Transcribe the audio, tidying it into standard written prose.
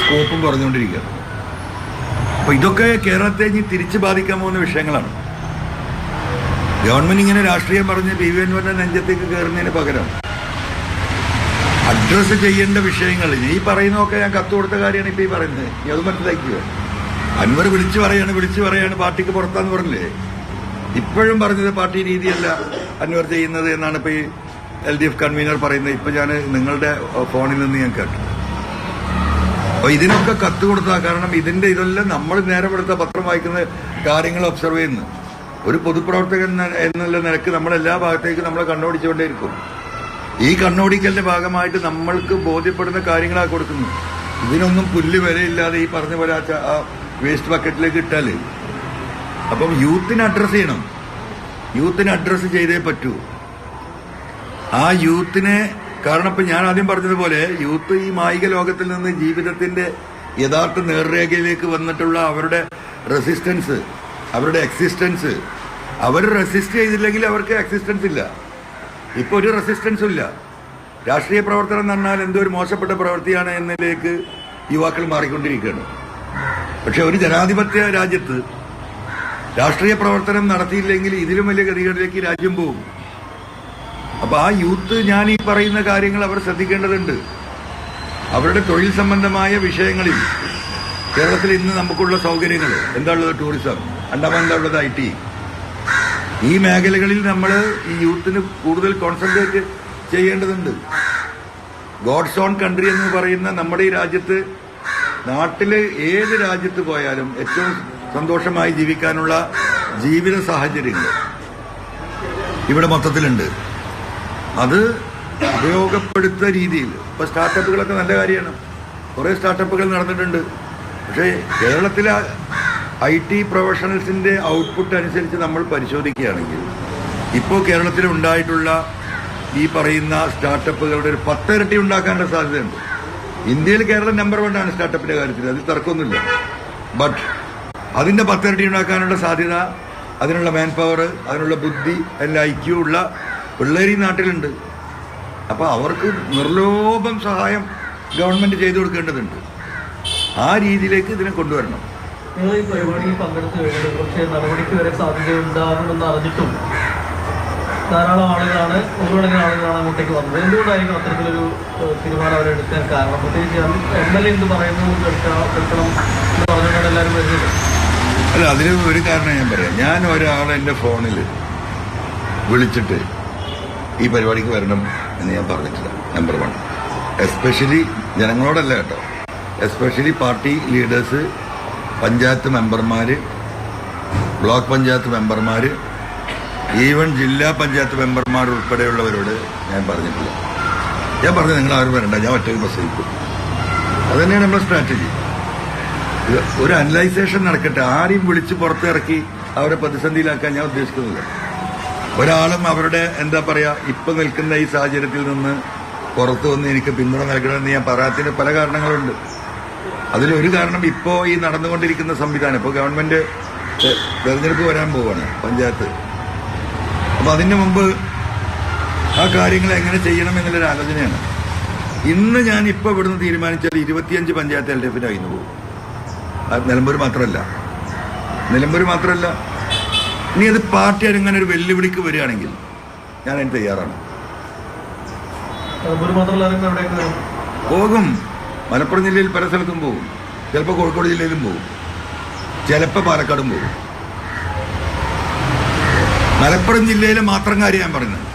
സ്കോപ്പും കുറഞ്ഞുകൊണ്ടിരിക്കുകയാണ്. അപ്പോൾ ഇതൊക്കെ കേരളത്തെ ഇനി തിരിച്ച് ബാധിക്കാൻ പോകുന്ന വിഷയങ്ങളാണ്. ഗവൺമെൻറ് ഇങ്ങനെ രാഷ്ട്രീയം പറഞ്ഞ് പി വി അൻവറിൻ്റെ നെഞ്ചത്തേക്ക് കയറുന്നതിന് പകരം അഡ്രസ്സ് ചെയ്യേണ്ട വിഷയങ്ങൾ ഈ പറയുന്നതൊക്കെ ഞാൻ കത്ത് കൊടുത്ത കാര്യമാണ് ഇപ്പോൾ ഈ പറയുന്നത്. ഇനി അത് മനസ്സിലാക്കുക. അൻവർ വിളിച്ചു പറയാണ് പാർട്ടിക്ക് പുറത്താന്ന് പറഞ്ഞില്ലേ. ഇപ്പോഴും പറഞ്ഞത് പാർട്ടി രീതിയല്ല അൻവർ ചെയ്യുന്നത് എന്നാണ് ഇപ്പോൾ ഈ LDF കൺവീനർ പറയുന്നത്. ഇപ്പം ഞാൻ നിങ്ങളുടെ ഫോണിൽ നിന്ന് ഞാൻ കേട്ടു. അപ്പോൾ ഇതിനൊക്കെ കത്ത് കൊടുത്താൽ, കാരണം ഇതെല്ലാം നമ്മൾ നേരം എടുത്ത പത്രം വായിക്കുന്ന കാര്യങ്ങൾ ഒബ്സർവ് ചെയ്യുന്നു. ഒരു പൊതുപ്രവർത്തകൻ എന്നുള്ള നിലക്ക് നമ്മളെല്ലാ ഭാഗത്തേക്കും നമ്മളെ കണ്ണോടിച്ചുകൊണ്ടേയിരിക്കും. ഈ കണ്ണോടിക്കലിന്റെ ഭാഗമായിട്ട് നമ്മൾക്ക് ബോധ്യപ്പെടുന്ന കാര്യങ്ങളാണ് കൊടുക്കുന്നത്. ഇതിനൊന്നും പുല്ല് വിലയില്ലാതെ ഈ പറഞ്ഞ പോലെ ആ വേസ്റ്റ് ബക്കറ്റിലേക്ക് ഇട്ടാല് അപ്പം യൂത്തിനെ അഡ്രസ് ചെയ്യണം. യൂത്തിനെ അഡ്രസ് ചെയ്തേ പറ്റൂ. ആ യൂത്തിനെ, കാരണം ഇപ്പം ഞാൻ ആദ്യം പറഞ്ഞതുപോലെ യൂത്ത് ഈ മായിക ലോകത്തിൽ നിന്ന് ജീവിതത്തിന്റെ യഥാർത്ഥ നേർരേഖയിലേക്ക് വന്നിട്ടുള്ള അവരുടെ റെസിസ്റ്റൻസ്, അവരുടെ എക്സിസ്റ്റൻസ്, അവർ റെസിസ്റ്റ് ചെയ്തില്ലെങ്കിൽ അവർക്ക് എക്സിസ്റ്റൻസ് ഇല്ല. ഇപ്പോൾ ഒരു റെസിസ്റ്റൻസും ഇല്ല. രാഷ്ട്രീയ പ്രവർത്തനം എന്ന് പറഞ്ഞാൽ എന്തോ ഒരു മോശപ്പെട്ട പ്രവൃത്തിയാണ് എന്നതിലേക്ക് യുവാക്കൾ മാറിക്കൊണ്ടിരിക്കുകയാണ്. പക്ഷെ ഒരു ജനാധിപത്യ രാജ്യത്ത് രാഷ്ട്രീയ പ്രവർത്തനം നടത്തിയില്ലെങ്കിൽ ഇതിലും വലിയ ഗതികളിലേക്ക് രാജ്യം പോകും. അപ്പൊ ആ യൂത്ത്, ഞാൻ ഈ പറയുന്ന കാര്യങ്ങൾ അവർ ശ്രദ്ധിക്കേണ്ടതുണ്ട്. അവരുടെ തൊഴിൽ സംബന്ധമായ വിഷയങ്ങളിൽ കേരളത്തിൽ ഇന്ന് നമുക്കുള്ള സൗകര്യങ്ങൾ എന്താണുള്ളത്? ടൂറിസം, രണ്ടാമത് എന്താ ഉള്ളത്? IT. ഈ മേഖലകളിൽ നമ്മൾ ഈ യൂത്തിന് കൂടുതൽ കോൺസെൻട്രേറ്റ് ചെയ്യേണ്ടതുണ്ട്. ഗോഡ്സ് ഓൺ കൺട്രി എന്ന് പറയുന്ന നമ്മുടെ ഈ രാജ്യത്ത്, നാട്ടില് ഏത് രാജ്യത്ത് പോയാലും ഏറ്റവും സന്തോഷമായി ജീവിക്കാനുള്ള ജീവിത സാഹചര്യങ്ങൾ ഇവിടെ മൊത്തത്തിലുണ്ട്. അത് ഉപയോഗപ്പെടുത്തുന്ന രീതിയിൽ ഇപ്പൊ സ്റ്റാർട്ടപ്പുകളൊക്കെ നല്ല കാര്യമാണ്. കുറേ സ്റ്റാർട്ടപ്പുകൾ നടന്നിട്ടുണ്ട്. പക്ഷേ കേരളത്തിലെ IT പ്രൊഫഷണൽസിന്റെ ഔട്ട്പുട്ട് അനുസരിച്ച് നമ്മൾ പരിശോധിക്കുകയാണെങ്കിൽ ഇപ്പോൾ കേരളത്തിൽ ഉണ്ടായിട്ടുള്ള ഈ പറയുന്ന സ്റ്റാർട്ടപ്പുകളുടെ ഒരു 10 ഇരട്ടി ഉണ്ടാക്കാനുള്ള സാധ്യതയുണ്ട്. ഇന്ത്യയിൽ കേരളം നമ്പർ 1 ആണ് സ്റ്റാർട്ടപ്പിന്റെ കാര്യത്തിൽ, അതിൽ തർക്കമൊന്നുമില്ല. ബട്ട് അതിന്റെ 10 ഇരട്ടി ഉണ്ടാക്കാനുള്ള സാധ്യത, അതിനുള്ള മാൻ പവർ, അതിനുള്ള ബുദ്ധി, എല്ലാ IQ ഉള്ള പിള്ളേർ ഈ നാട്ടിലുണ്ട്. അപ്പൊ അവർക്ക് നിർലോഭം സഹായം ഗവൺമെന്റ് ചെയ്തു കൊടുക്കേണ്ടതുണ്ട്. ആ രീതിയിലേക്ക് ഇതിനെ കൊണ്ടുവരണം. നിങ്ങൾ ഈ പരിപാടിയിൽ പങ്കെടുത്തു കഴിഞ്ഞിട്ട് പക്ഷേ നടപടിക്ക് വരെ സാധ്യതയുണ്ടാകുമെന്ന് അറിഞ്ഞിട്ടും ധാരാളം ആളുകളാണ്, ഒന്നുകണക്കിന് ആളുകളാണ് അങ്ങോട്ടേക്ക് വന്നത്. എന്തുകൊണ്ടായിരിക്കും അത്തരത്തിലൊരു തീരുമാനം അവരെടുക്കാൻ കാരണം? പ്രത്യേകിച്ച് MLA എന്ത് പറയുന്നു കേൾക്കണം എന്ന് പറഞ്ഞുകൊണ്ട് എല്ലാവരും വരുന്നത്. അല്ല, അതിന് ഒരു കാരണം ഞാൻ പറയാം. ഞാൻ ഒരാളെ എൻ്റെ ഫോണിൽ വിളിച്ചിട്ട് ഈ പരിപാടിക്ക് വരണം എന്ന് ഞാൻ പറഞ്ഞിട്ടില്ല. നമ്പർ 1. എസ്പെഷ്യലി ജനങ്ങളോടല്ല കേട്ടോ, എസ്പെഷ്യലി പാർട്ടി ലീഡേഴ്സ്, പഞ്ചായത്ത് മെമ്പർമാർ, ബ്ലോക്ക് പഞ്ചായത്ത് മെമ്പർമാർ, ഈവൻ ജില്ലാ പഞ്ചായത്ത് മെമ്പർമാർ ഉൾപ്പെടെയുള്ളവരോട് ഞാൻ പറഞ്ഞിട്ടില്ല. ഞാൻ പറഞ്ഞു നിങ്ങൾ ആരും വരണ്ട, ഞാൻ ഒറ്റയ്ക്ക് പ്രസംഗിക്കും. അത് തന്നെയാണ് നമ്മുടെ സ്ട്രാറ്റജി. ഒരു അനലൈസേഷൻ നടക്കട്ടെ. ആരെയും വിളിച്ച് പുറത്തിറക്കി അവരെ പ്രതിസന്ധിയിലാക്കാൻ ഞാൻ ഉദ്ദേശിക്കുന്നില്ല. ഒരാളും അവരുടെ എന്താ പറയാ ഇപ്പൊ നിൽക്കുന്ന ഈ സാഹചര്യത്തിൽ നിന്ന് പുറത്തു വന്ന് എനിക്ക് പിന്തുണ നൽകണമെന്ന് ഞാൻ പറയാത്തതിന് പല കാരണങ്ങളുണ്ട്. അതിലൊരു കാരണം ഇപ്പോൾ ഈ നടന്നുകൊണ്ടിരിക്കുന്ന സംവിധാനം. ഇപ്പോൾ ഗവൺമെന്റ് തെരഞ്ഞെടുപ്പ് വരാൻ പോവുകയാണ്, പഞ്ചായത്ത്. അപ്പൊ അതിന് മുമ്പ് ആ കാര്യങ്ങൾ എങ്ങനെ ചെയ്യണം എന്നുള്ളൊരു ആലോചനയാണ്. ഇന്ന് ഞാൻ ഇപ്പോൾ ഇവിടുന്ന് തീരുമാനിച്ചാൽ 25 പഞ്ചായത്ത് LDFന്റെ കയ്യിൽ നിന്ന് പോകും. നിലമ്പൂർ മാത്രമല്ല. ഇനി അത് പാർട്ടി അങ്ങനെ ഒരു വെല്ലുവിളിക്ക് വരികയാണെങ്കിൽ ഞാൻ അതിന് തയ്യാറാണ്. പോകും. മലപ്പുറം ജില്ലയിൽ പല സ്ഥലത്തും പോകും. ചിലപ്പോൾ കോഴിക്കോട് ജില്ലയിലും പോകും, ചിലപ്പോൾ പാലക്കാടും പോകും. മലപ്പുറം ജില്ലയിലെ മാത്രം കാര്യം ഞാൻ പറയുന്നത്.